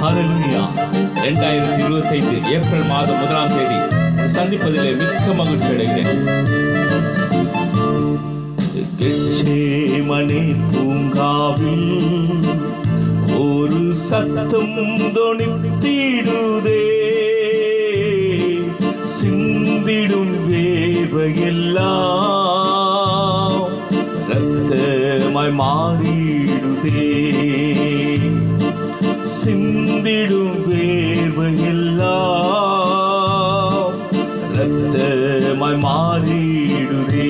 ஹல்லேலூயா. 2025 April மாதம் 1ஆம் தேதி சந்திப்பதிலே மிக்க மகிழ்ச்சி அடைகிறேன். கெத்சேமனே பூங்காவில் ஒரு சத்தம் தொனித்திடுதே, சிந்திடும் வேர்வையெல்லாம் இரத்தமாய் மாறிடுதே, சிந்திடும் வேர்வையெல்லாம் இரத்தமாய் மாறிடுதே.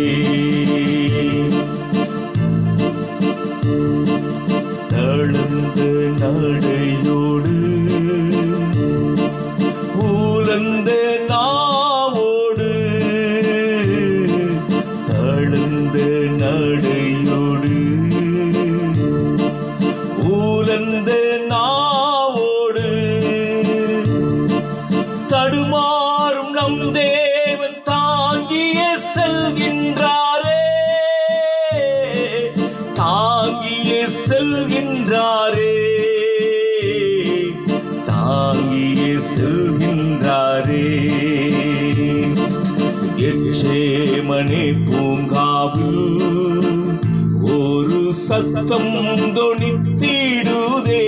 தளர்ந்த நடையோடு ஊலந்த நாவோடு, தளர்ந்த நடையோடு ஊலந்த நாவோடு, தடுமாறும் நம் தேவன் தாங்கிய செல்கின்றாரே, தாங்கிய செல்கின்றாரே, தாங்கிய செல்கின்றாரே. கெத்சேமனே பூங்காவில் ஒரு சத்தம் தொனித்திடுதே,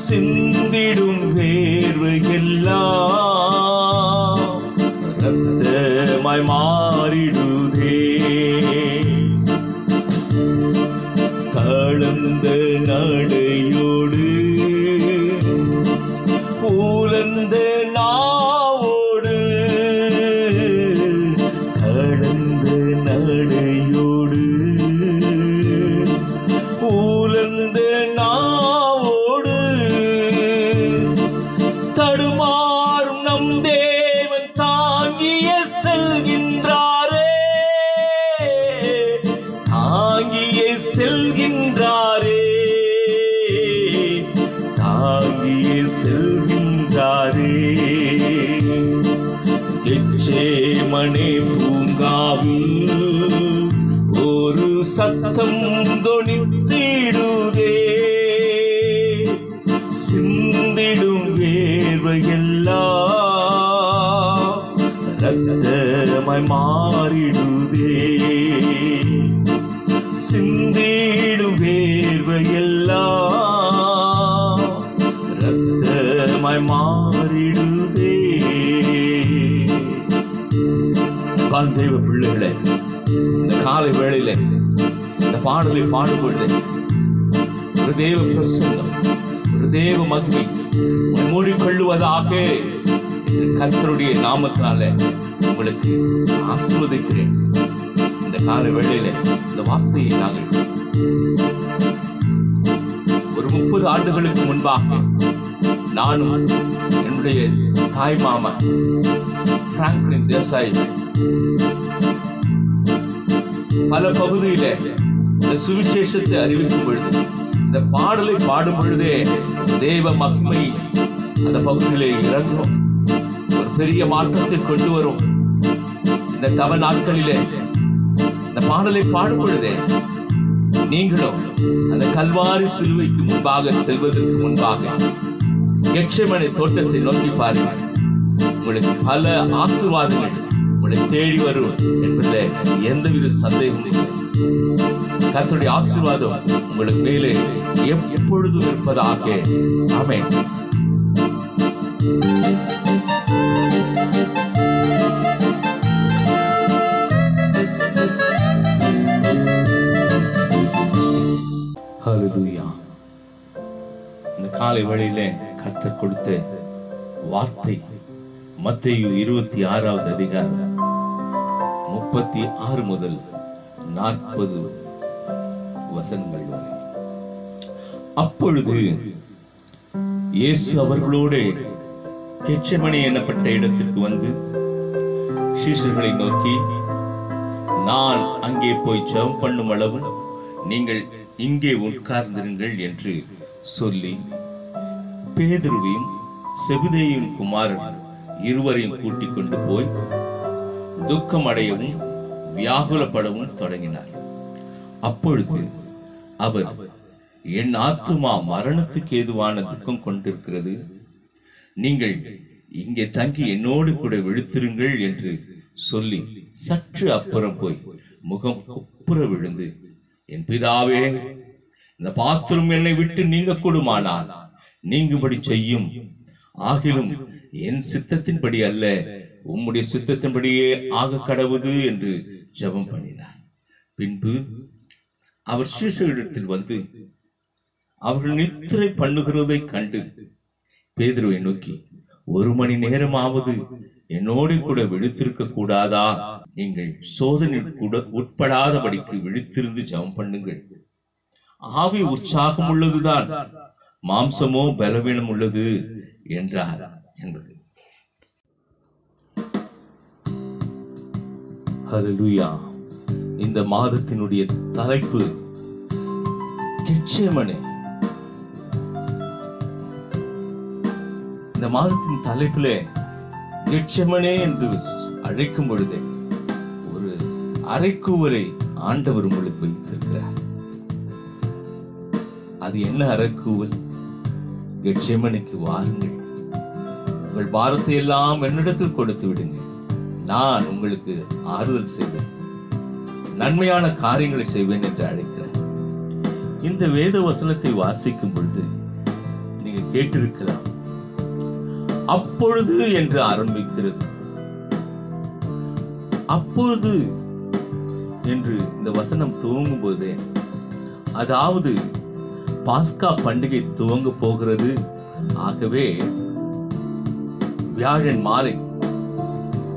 சிந்திடும் வேர்வையெல்லாம் இரத்தமாய் மாறிடுதே. தளர்ந்த நடையோடு ஊலந்த நாவோடு, தளர்ந்த நடையோடு ஊலந்த நாவோடு, தடுமாறும் நம் தேவன் தாங்கிய செல்கின்றாரே, தாங்கிய செல்கின்றாரே, தாங்கிய செல்கின்றாரே. கெத்சேமனே பூங்காவில் ஒரு சத்தம் தொனித்திடுதே, சிந்திடும் வேர்வையெல்லாம் இரத்தமாய் மாறிடுதே, சிந்திடும் வேர்வையெல்லாம் இரத்தமாய் மாறிடுதே. தேவ பிள்ளைகளே, இந்த காலை வேளையில இந்த பாடலை பாடும்பொழுது ஒரு தேவ பிரசன்னம், ஒரு தேவ மகிமை மூடிக்கொள்ளுவதாக கர்த்தருடைய நாமத்தினால உங்களுக்கு ஆசீர்வதிக்கிறேன். இந்த காலை வேளையில இந்த வார்த்தையை நாங்கள் ஒரு 30 ஆண்டுகளுக்கு முன்பாக நானும் என்னுடைய தாய் மாமா பிராங்க்லின் தேசாய் பல பகுதியில இந்த சுவிசேஷத்தை அறிவிக்கும் பொழுது, இந்த பாடலை பாடும் பொழுதே தேவ மகிமை அந்த பகுதியிலே இறங்கும், ஒரு பெரிய மாற்றத்தை கொண்டு வரும். இந்த தவ நாட்களிலே இந்த பாடலை பாடும் பொழுதே நீங்களும் அந்த கல்வாரி சிலுவைக்கு முன்பாக செல்வதற்கு முன்பாக கெத்சேமனே தோட்டத்தை நோக்கி பாருங்கள். உங்களுக்கு பல ஆசீர்வாதங்கள் உங்களை தேடி வரும் என்பதில் எந்தவித சந்தேகமும் இல்லை. கர்த்தருடைய ஆசீர்வாதம் உங்களுக்கு மேலே எப்பொழுதும் இருப்பதாக. ஆமென். ஹல்லேலூயா. இந்த காலை வேளையிலே கர்த்தர் கொடுத்த வார்த்தை மத்தேயு 26வது அதிகாரம் 36 முதல் 40 வசனங்கள் வரை. அப்பொழுது இயேசு அவர்களோடு கெத்செமனே எனப்பட்ட இடத்திற்கு வந்து சீஷர்களை நோக்கி, நான் அங்கே போய் ஜெபம் பண்ணும் அளவு நீங்கள் இங்கே உட்கார்ந்திருங்கள் என்று சொல்லி பேதுருவையும் செபதேயுவின் குமாரன் இருவரையும் கூட்டிக் கொண்டு போய் துக்கம் அடையவும் வியாகுலப்படவும் தொடங்கினார். அப்பொழுது அவர் என் ஆத்துமா மரணத்துக்கு ஏதுவான துக்கம் கொண்டிருக்கிறது. நீங்கள் இங்கே தங்கி என்னோடு கூட விழித்திருங்கள் என்று சொல்லி சற்று அப்புறம் போய் முகம் குப்புற விழுந்து, என் பிதாவே, இந்த பாத்திரம் என்னை விட்டு நீங்க கூடுமானால் நீங்கும்படி செய்யும். ஆகிலும் என் சித்தத்தின்படி அல்ல, உம்முடைய சித்தத்தின்படியே ஆக கடவுது என்று ஜெபம் பண்ணினார். பின்பு அவர் சீஷர்களிடத்தில் வந்து அவர்கள் நித்திரை பண்ணுகிறதை கண்டு பேதுருவை நோக்கி, 1 மணி நேரமாவது என்னோடு கூட விழித்திருக்க கூடாதா? நீங்கள் சோதனை கூட உட்படாதபடிக்கு விழித்திருந்து ஜெபம் பண்ணுங்கள். ஆவி உற்சாகம் உள்ளதுதான், மாம்சமோ பலவீனம் உள்ளது என்றார் என்பது. ஹல்லேலூயா. இந்த மாதத்தினுடைய தலைப்பு கெத்செமனே. இந்த மாதத்தின் தலைப்பிலே கெத்செமனே என்று அழைக்கும் பொழுதே ஒரு அறைக்கூவலை ஆண்டவர் உங்களுக்கு வைத்திருக்கிறார். அது என்ன அறைக்கூவல்? கெத்செமனேக்கு வாருங்கள், உங்கள் பாரத்தை எல்லாம் என்னிடத்தில் கொடுத்து விடுங்கள், நான் உங்களுக்கு ஆறுதல் செய்வேன், நன்மையான காரியங்களை செய்வேன் என்று அழைக்கிறார். இந்த வேத வசனத்தை வாசிக்கும் பொழுது நீங்க கேட்டிருக்கலாம், அப்பொழுது என்று ஆரம்பிக்கிறது. அப்பொழுது என்று இந்த வசனம் துவங்கும் போதே, அதாவது பாஸ்கா பண்டிகை துவங்க போகிறது. ஆகவே வியாழன் மாலை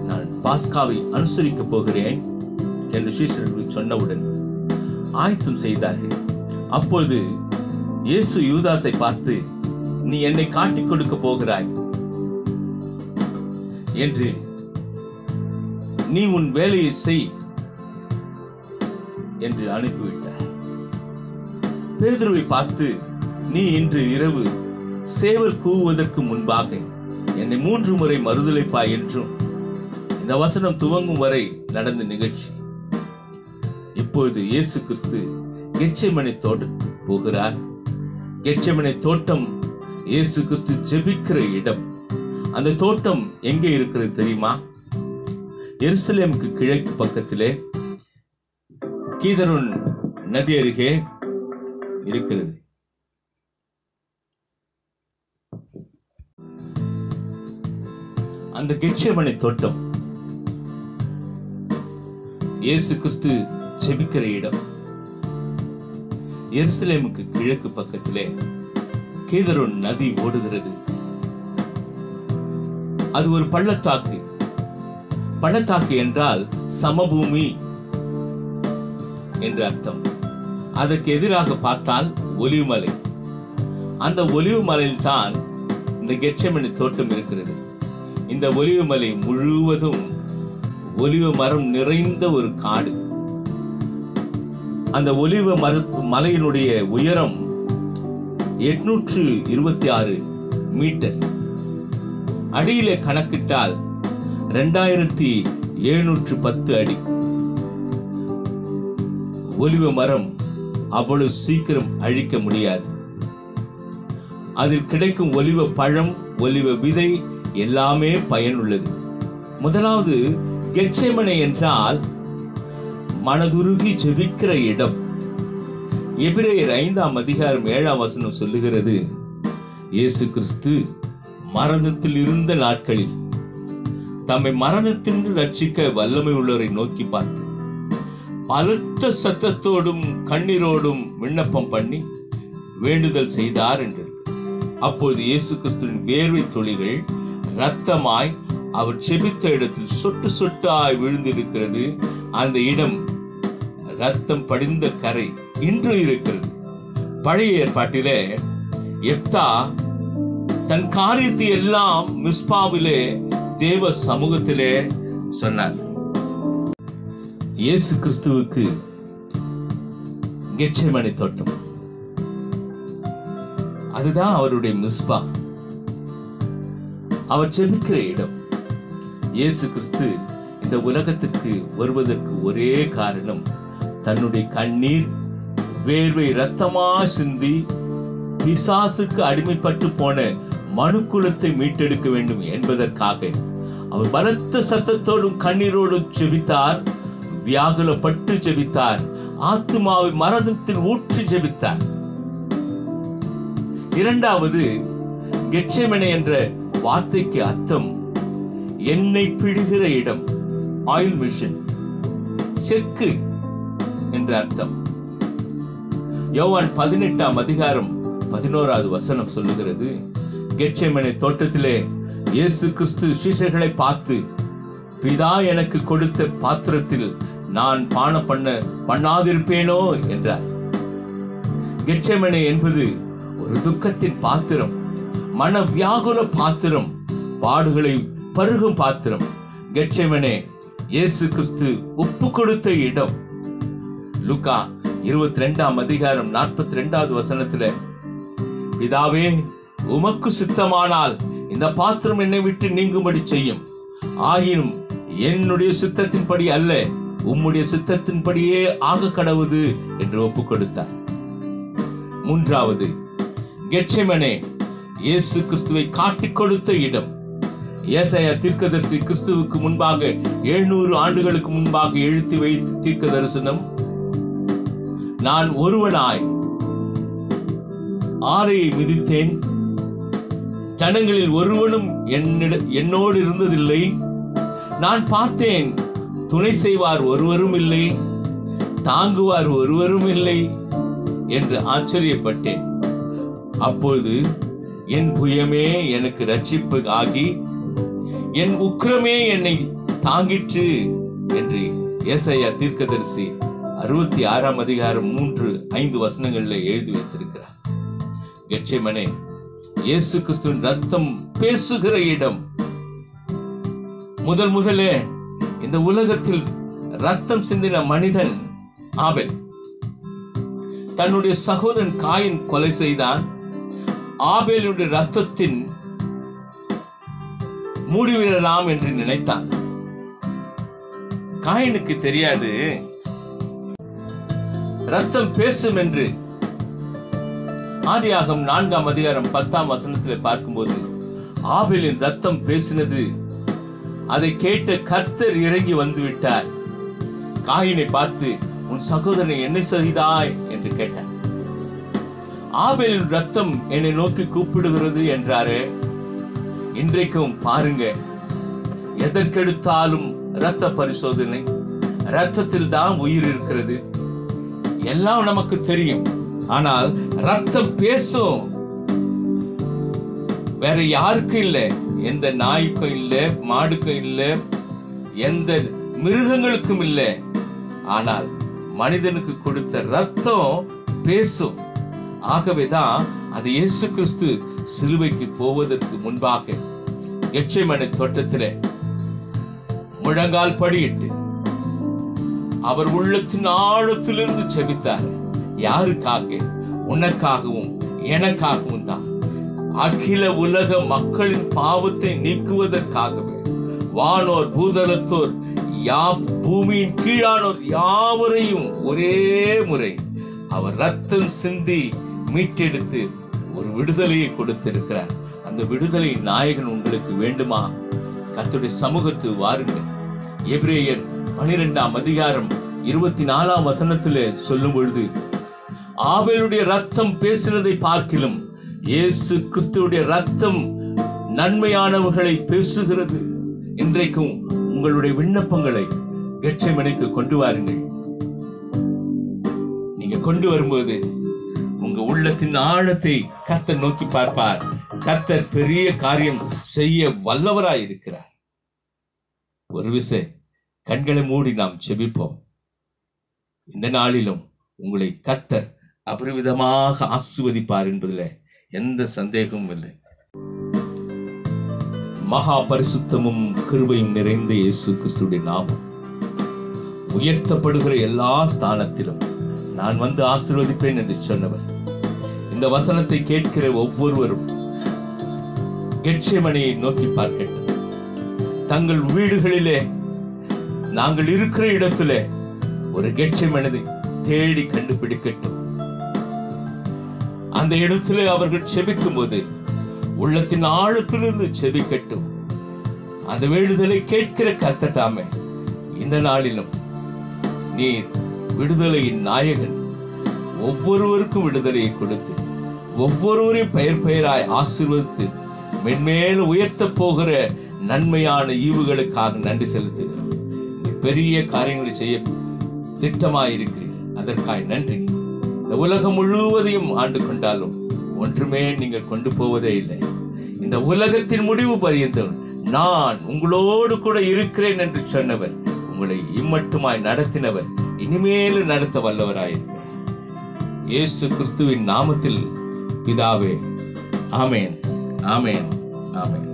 நான் பாஸ்காவை அனுசரிக்க போகிறேன் என்று சீஷர்கள் சொன்னவுடன் ஆயத்தம் செய்தார்கள். அப்பொழுது இயேசு யூதாசை பார்த்து, நீ என்னை காட்டிக் கொடுக்க போகிறாய் என்று, நீ உன் வேலையை செய் என்று அனுப்பிவிட்டார். பேதுருவை பார்த்து, நீ இன்று இரவு சேவல் கூவுவதற்கு முன்பாக என்னை 3 முறை மறுதலிப்பாய் என்றும் இந்த வசனம் துவங்கும் வரை நடந்த நிகழ்ச்சி. இப்பொழுது இயேசு கிறிஸ்து கெத்செமனே தோட்டத்துக்கு போகிறார். கெத்செமனே தோட்டம் இயேசு கிறிஸ்து ஜெபிக்கிற இடம். அந்த தோட்டம் எங்கே இருக்கிறது தெரியுமா? எருசலேமுக்கு கிழக்கு பக்கத்திலே கீதரோன் நதி அருகே இருக்கிறது. அந்த கெத்செமனே தோட்டம் இயேசு கிறிஸ்து ஜெபிக்கிற இடம். எருசலேமுக்கு கிழக்கு பக்கத்திலே கீதரோன் நதி ஓடுகிறது. அது ஒரு பள்ளத்தாக்கு. பள்ளத்தாக்கு என்றால் சமபூமி என்று அர்த்தம். அதற்கு எதிராக பார்த்தால் ஒலிவ் மலை. அந்த ஒலிவ் மலையில் தான் இந்த கெத்செமனே தோட்டம் இருக்கிறது. இந்த ஒலிவ் மலை முழுவதும் ஒலிவ மரம் நிறைந்த ஒரு காடு. அந்த ஒலிவ மலையினுடைய உயரம் 826 மீட்டர். அடியிலே கணக்கிட்டால் 2710 அடி. ஒலிவ மரம் அவ்வளவு சீக்கிரம் அழிக்க முடியாது. அதில் கிடைக்கும் ஒலிவ பழம், ஒலிவ விதை எல்லாமே பயனுள்ளது. முதலாவது, கெத்செமனே என்றால் மனதுருகி ஜெபிக்கிற இடம். எபிரேயர் 5ஆம் அதிகாரம் 7ஆம் வசனம் சொல்லுகிறது, இயேசு கிறிஸ்து மரணத்தில் இருந்த நாட்களில் தம்மை மரணத்தின்று ரட்சிக்க வல்லமை உள்ளவரை நோக்கி பார்த்து பலத்த சத்தத்தோடும் கண்ணீரோடும் விண்ணப்பம் பண்ணி வேண்டுதல் செய்தார் என்றது. அப்பொழுது இயேசு கிறிஸ்துவின் வேர்வை துளிகள் இரத்தமாய் அவர் செபித்த இடத்தில் சொட்டு சொட்டாய் விழுந்திருக்கிறது. அந்த இடம் இரத்தம் படிந்த கரை இன்று இருக்கிறது. பழைய ஏற்பாட்டிலே எப்தா தன் காரியத்தை எல்லாம் மிஸ்பாவிலே தேவ சமூகத்திலே சொன்னார். இயேசு கிறிஸ்துவுக்கு கெத்செமனே தோட்டம், அதுதான் அவருடைய மிஸ்பா, அவர் ஜெபிக்கிற இடம். இயேசு கிறிஸ்து இந்த உலகத்துக்கு வருவதற்கு ஒரே காரணம், தன்னுடைய கண்ணீர், வேர்வை இரத்தமா சிந்தி பிசாசுக்கு அடிமைப்பட்டு போன மனுக்குலத்தை மீட்டெடுக்க வேண்டும் என்பதற்காக அவர் பலத்த சத்தத்தோடும் கண்ணீரோடும் ஜெபித்தார். வியாகுலப்பட்டு ஜெபித்தார். ஆத்துமாவை மரணத்தில் ஊற்றி ஜெபித்தார். இரண்டாவது, கெத்செமனே என்ற வார்த்தைக்கு அர்த்தம் எண்ணெய் பிழிகிற இடம், ஆயில் மிஷன், செக்கு என்ற அர்த்தம். யோவான் 18ஆம் அதிகாரம் 11வது வசனம் சொல்லுகிறது, கெத்செமனே தோட்டத்திலே இயேசு கிறிஸ்து சீஷர்களை பார்த்து, பிதா எனக்கு கொடுத்த பாத்திரத்தில் நான் பானம் பண்ணாதிருப்பேனோ என்றார். கெத்செமனே என்பது ஒரு துக்கத்தின் பாத்திரம், மன வியாகுல பாத்திரம், பாடுகளை பருகும் பாத்திரம். கெத்செமனே இயேசு கிறிஸ்து ஒப்பு கொடுத்த இடம். லூக்கா 22ஆம் அதிகாரம் 42வது வசனத்துல, பிதாவே உமக்கு சித்தமானால் இந்த பாத்திரம் என்னை விட்டு நீங்கும்படி செய்யும், ஆயினும் என்னுடைய சித்தத்தின்படி அல்ல, உம்முடைய சித்தத்தின்படியே ஆக கடவுது என்று ஒப்பு கொடுத்தார். மூன்றாவது, கெத்செமனே இயேசு கிறிஸ்துவை காட்டிக் கொடுத்த இடம். ஏசாயா தீர்க்கதரிசி கிறிஸ்துவுக்கு முன்பாக 700 ஆண்டுகளுக்கு முன்பாக எழுதி வைத்த தீர்க்க தரிசனம், நான் ஒருவனாய் ஆரையை மிதித்தேன், ஜனங்களில் ஒருவனும் என்னோடு இருந்ததில்லை, நான் பார்த்தேன், துணை செய்வார் ஒருவரும் இல்லை, தாங்குவார் ஒருவரும் இல்லை என்று ஆச்சரியப்பட்டேன். அப்பொழுது என் புயமே எனக்கு ரட்சிப்பு ஆகி என் உக்கிரமே என்னை தாங்கிற்று என்று ஏசாயா தீர்க்கதரிசி 66ஆம் அதிகாரம் 3-5 வசனங்களில் எழுதி வைத்திருக்கிறார். கெத்செமனே இயேசு கிறிஸ்துவின் ரத்தம் பேசுகிற இடம். முதலே இந்த உலகத்தில் ரத்தம் சிந்தின மனிதன் ஆபேல். தன்னுடைய சகோதரன் காயின் கொலை செய்தான். ஆபேலுடைய ரத்தத்தின் மூடிவிடலாம் என்று நினைத்தான். காயினுக்கு தெரியாது ரத்தம் பேசும் என்று. ஆதியாகமம் 4ஆம் அதிகாரம் 10ஆம் வசனத்தில் பார்க்கும்போது, ஆபேலின் ரத்தம் பேசினது, அதை கேட்ட கர்த்தர் இறங்கி வந்து விட்டார். காயினை பார்த்து, உன் சகோதரனை என்ன செய்தாய் என்று கேட்டார். ஆபேலின் ரத்தம் என்னை நோக்கி கூப்பிடுகிறது என்றாரே. இன்றைக்கும் பாருங்க, எதற்கெடுத்தாலும் இரத்த பரிசோதனை, இரத்தத்தில் தான் உயிர் இருக்கிறது, எல்லாம் நமக்கு தெரியும். ஆனால் ரத்தம் பேசும். வேற யாருக்கும் இல்லை, எந்த நாய்க்கும் இல்லை, மாடுக்கும் இல்லை, எந்த மிருகங்களுக்கும் இல்லை. ஆனால் மனிதனுக்கு கொடுத்த ரத்தம் பேசும். ஆகவேதான் அது இயேசு கிறிஸ்து சிலுவைக்கு போவதற்கு முன்பாக கெத்செமனே தோட்டத்திலே முழங்கால் படியிட்டு அவர் உள்ளத்தின் ஆழத்திலிருந்து செபித்தார். யாருக்காக? உனக்காகவும் எனக்காகவும் தான். அகில உலக மக்களின் பாவத்தை நீக்குவதற்காகவே வானோர் பூதலத்தோர் பூமியின் கீழானோர் யாவரையும் ஒரே முறை அவர் ரத்தம் சிந்தி மீட்டெடுத்து ஒரு விடுதலையை கொடுத்திருக்கிறார். அந்த விடுதலை நாயகன் உங்களுக்கு வேண்டுமா? கர்த்தருடைய சமூகத்துக்கு வாருங்கள். எபிரேயர் 12ஆம் அதிகாரம் 24ஆம் வசனத்திலே சொல்லும் பொழுது, ஆபேலுடைய ரத்தம் பேசினதை பார்க்கிலும் இயேசு கிறிஸ்துவுடைய ரத்தம் நன்மையானவர்களை பேசுகிறது. இன்றைக்கும் உங்களுடைய விண்ணப்பங்களை கெத்செமனேக்கு கொண்டு வாருங்கள். நீங்க கொண்டு வரும்போது உங்க உள்ளத்தின் ஆழத்தை கர்த்தர் நோக்கி பார்ப்பார். கர்த்தர் பெரிய காரியம் செய்ய வல்லவராய் இருக்கிறார். ஒரு விசை கண்களை மூடி நாம் ஜெபிப்போம். இந்த நாளிலும் உங்களை கர்த்தர் அபரிவிதமாக ஆசீர்வதிப்பார் என்பதில் எந்த சந்தேகமும் இல்லை. மகா பரிசுத்தமும் கிருபையும் நிறைந்த இயேசு கிறிஸ்துவின் நாமம் உயர்த்தப்படுகிற எல்லா ஸ்தானத்திலும் நான் வந்து ஆசீர்வதிப்பேன் என்று சொன்னவர். இந்த வசனத்தை கேட்கிற ஒவ்வொருவரும் கெத்செமனேயை நோக்கி பார்க்கட்டும். தங்கள் வீடுகளிலே, நாங்கள் இருக்கிற இடத்திலே ஒரு கெத்செமனேயை தேடி கண்டுபிடிக்கட்டும். அந்த இடத்திலே அவர்கள் செபிக்கும் போது உள்ளத்தின் ஆழத்திலிருந்து செபிக்கட்டும். அந்த வேண்டுதலை கேட்கிற கர்த்தர் தாமே இந்த நாளிலும் நீர் விடுதலையின் நாயகன். ஒவ்வொருவருக்கும் விடுதலையை கொடுத்து ஒவ்வொருவரையும் பெயர் பெயராய் ஆசீர்வதித்து மென்மேல் உயர்த்த போகிற நன்மையான ஈவுகளுக்காக நன்றி செலுத்துகிறோம். பெரிய காரியங்களை செய்ய திட்டமாயிருக்கிறீர்கள், அதற்காக நன்றி. இந்த உலகம் முழுவதையும் ஆண்டு கொண்டாலும் ஒன்றுமே நீங்கள் கொண்டு போவதே இல்லை. இந்த உலகத்தின் முடிவு பரியந்தம் நான் உங்களோடு கூட இருக்கிறேன் என்று சொன்னவர், உங்களை இம்மட்டுமாய் நடத்தினவர், இனிமேலும் நடத்த வல்லவராயிருக்கிறார். இயேசு கிறிஸ்துவின் நாமத்தில் பிதாவே, ஆமென், ஆமென், ஆமென்.